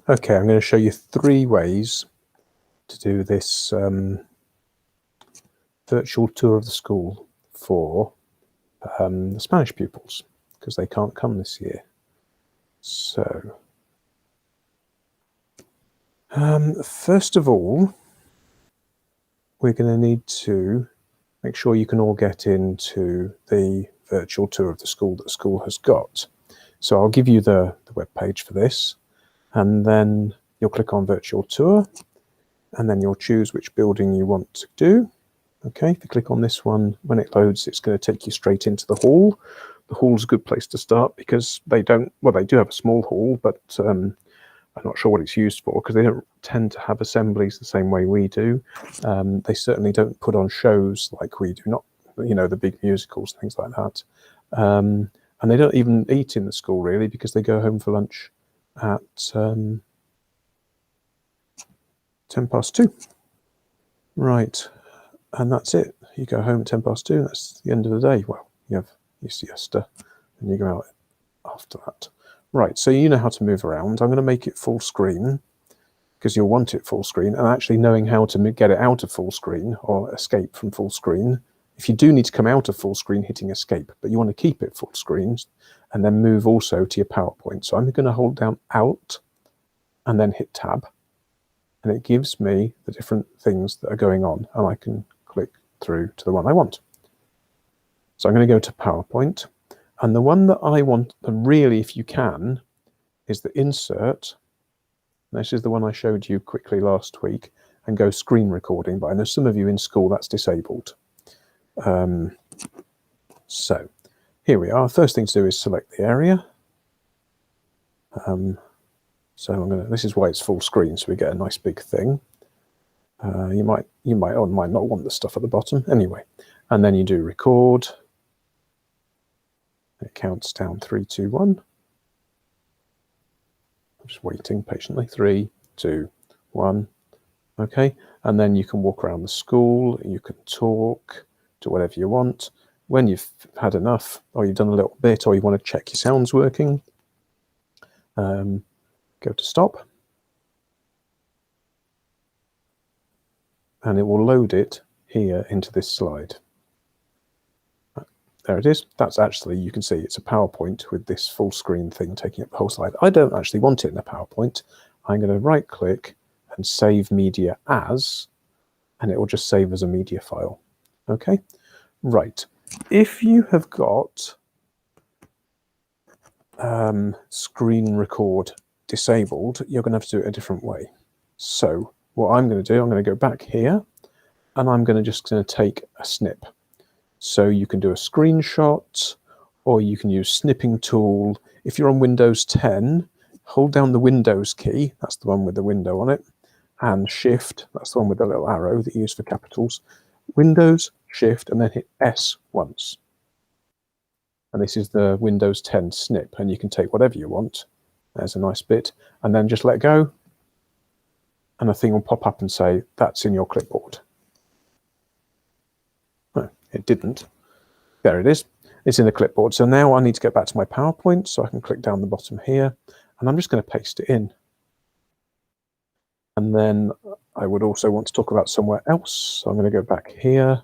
Okay, I'm going to show you 3 ways to do this virtual tour of the school for the Spanish pupils, because they can't come this year. So, first of all, we're going to need to make sure you can all get into the virtual tour of the school that the school has got. So I'll give you the web page for this, and then you'll click on virtual tour, and then you'll choose which building you want to do. Okay, if you click on this one, when it loads, it's going to take you straight into the hall. The hall's a good place to start because they do have a small hall, but I'm not sure what it's used for because they don't tend to have assemblies the same way we do. They certainly don't put on shows like we do, not, you know, the big musicals, things like that. And they don't even eat in the school really because they go home for lunch at 2:10. Right, and that's it. You go home at 2:10, that's the end of the day. Well, you have your siesta and you go out after that. Right, so you know how to move around. I'm going to make it full screen because you'll want it full screen, and actually knowing how to get it out of full screen or escape from full screen. If you do need to come out of full screen, hitting escape, but you want to keep it full screen and then move also to your PowerPoint. So I'm going to hold down Alt and then hit Tab, and it gives me the different things that are going on, and I can click through to the one I want. So I'm going to go to PowerPoint, and the one that I want, and really if you can, is the Insert. This is the one I showed you quickly last week, and go screen recording, but I know some of you in school that's disabled. So here we are. First thing to do is select the area. So I'm going to, this is why it's full screen, so we get a nice big thing. You might or might not want the stuff at the bottom anyway. And then you do record. It counts down 3, 2, 1. I'm just waiting patiently. 3, 2, 1. Okay, and then you can walk around the school. You can talk, do whatever you want. When you've had enough, or you've done a little bit, or you want to check your sound's working, go to stop, and it will load it here into this slide. There it is. That's actually, you can see it's a PowerPoint with this full screen thing taking up the whole slide. I don't actually want it in a PowerPoint. I'm going to right click and save media as, and it will just save as a media file. Okay, right. If you have got screen record disabled, you're going to have to do it a different way. So what I'm going to do, I'm going to go back here, and I'm going to take a snip. So you can do a screenshot, or you can use snipping tool. If you're on Windows 10, hold down the Windows key, that's the one with the window on it, and Shift, that's the one with the little arrow that you use for capitals. Windows, Shift, and then hit S once. And this is the Windows 10 snip, and you can take whatever you want. There's a nice bit, and then just let go, and a thing will pop up and say, that's in your clipboard. No, it didn't. There it is. It's in the clipboard. So now I need to get back to my PowerPoint, so I can click down the bottom here, and I'm just going to paste it in. And then I would also want to talk about somewhere else. So I'm going to go back here,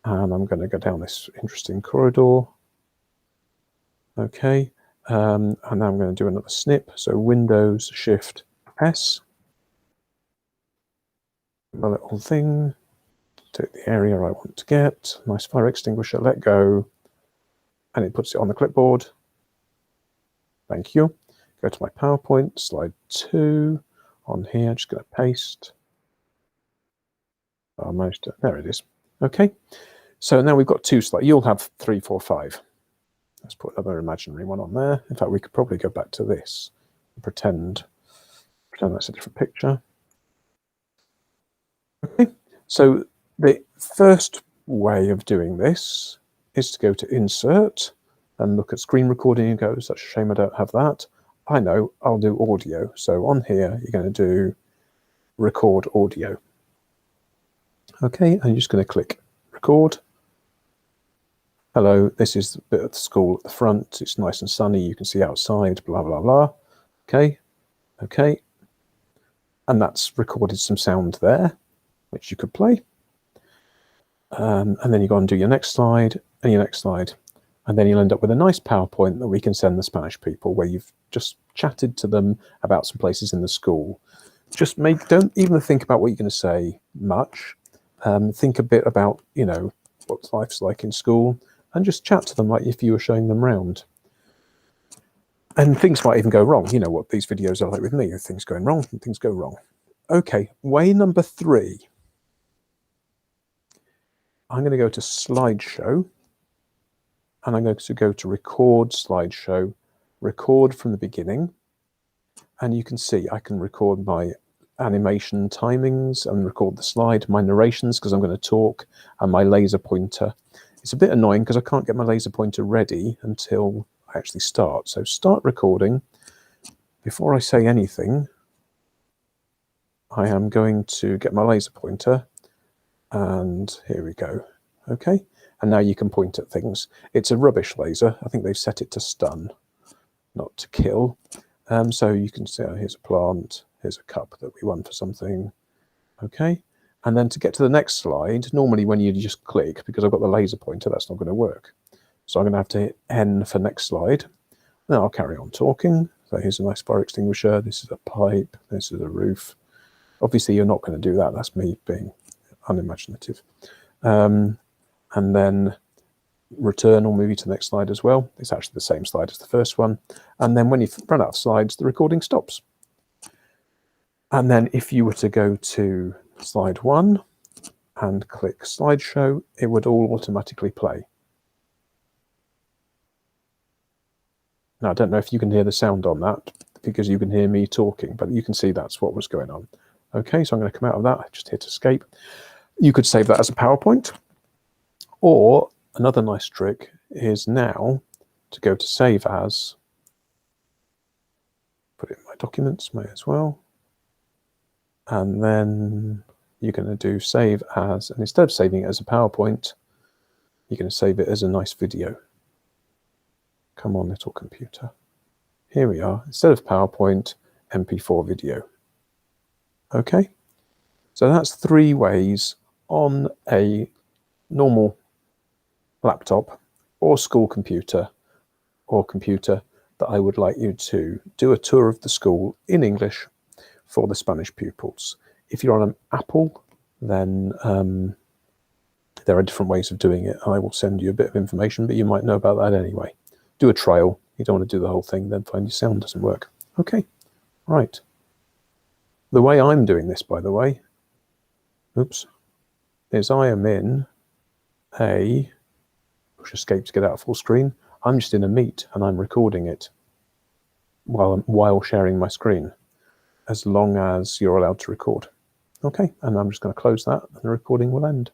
and I'm going to go down this interesting corridor. Okay, and now I'm going to do another snip. So Windows, Shift, S. My little thing. Take the area I want to get. Nice fire extinguisher, let go. And it puts it on the clipboard. Thank you. Go to my PowerPoint, slide 2. On here, just going to paste. Almost, there it is. Okay, so now we've got 2 slides. You'll have 3, 4, 5. Let's put another imaginary one on there. In fact, we could probably go back to this and pretend that's a different picture. Okay, so the first way of doing this is to go to Insert and look at screen recording and go, such a shame I don't have that. I know, I'll do audio. So on here, you're going to do Record Audio. Okay, and you're just going to click Record. Hello, this is the bit of the school at the front. It's nice and sunny. You can see outside, blah, blah, blah. Okay, Okay, and that's recorded some sound there, which you could play. And then you go and do your next slide and your next slide. And then you'll end up with a nice PowerPoint that we can send the Spanish people, where you've just chatted to them about some places in the school. Just don't even think about what you're going to say much. Think a bit about, you know, what life's like in school, and just chat to them like if you were showing them round. And things might even go wrong. You know what these videos are like with me. Things going wrong, and things go wrong. Okay, way number 3. I'm going to go to slideshow, and I'm going to go to record slideshow, record from the beginning. And you can see I can record my animation timings and record the slide, my narrations because I'm going to talk, and my laser pointer. It's a bit annoying because I can't get my laser pointer ready until I actually start. So start recording. Before I say anything, I am going to get my laser pointer, and here we go. Okay, and now you can point at things. It's a rubbish laser. I think they've set it to stun, not to kill. So you can see, here's a plant, here's a cup that we won for something. Okay, and then to get to the next slide, normally when you just click, because I've got the laser pointer, that's not going to work. So I'm going to have to hit N for next slide. Then I'll carry on talking. So here's a nice fire extinguisher, this is a pipe, this is a roof. Obviously you're not going to do that, that's me being unimaginative. And then return or move you to the next slide as well. It's actually the same slide as the first one. And then when you've run out of slides, the recording stops. And then if you were to go to slide 1 and click slideshow, it would all automatically play. Now, I don't know if you can hear the sound on that because you can hear me talking, but you can see that's what was going on. Okay, so I'm going to come out of that. I just hit escape. You could save that as a PowerPoint, or another nice trick is now to go to save as, put it in my documents, may as well. And then you're going to do save as, and instead of saving it as a PowerPoint, you're going to save it as a nice video. Come on, little computer. Here we are. Instead of PowerPoint, MP4 video. Okay, so that's 3 ways on a normal laptop or school computer or computer that I would like you to do a tour of the school in English for the Spanish pupils. If you're on an Apple, then there are different ways of doing it. I will send you a bit of information, but you might know about that anyway. Do a trial. You don't want to do the whole thing, then find your sound doesn't work. Okay, right. The way I'm doing this, by the way, oops, is I am in a push escape to get out of full screen. I'm just in a meet and I'm recording it while sharing my screen, as long as you're allowed to record. Okay, and I'm just going to close that and the recording will end.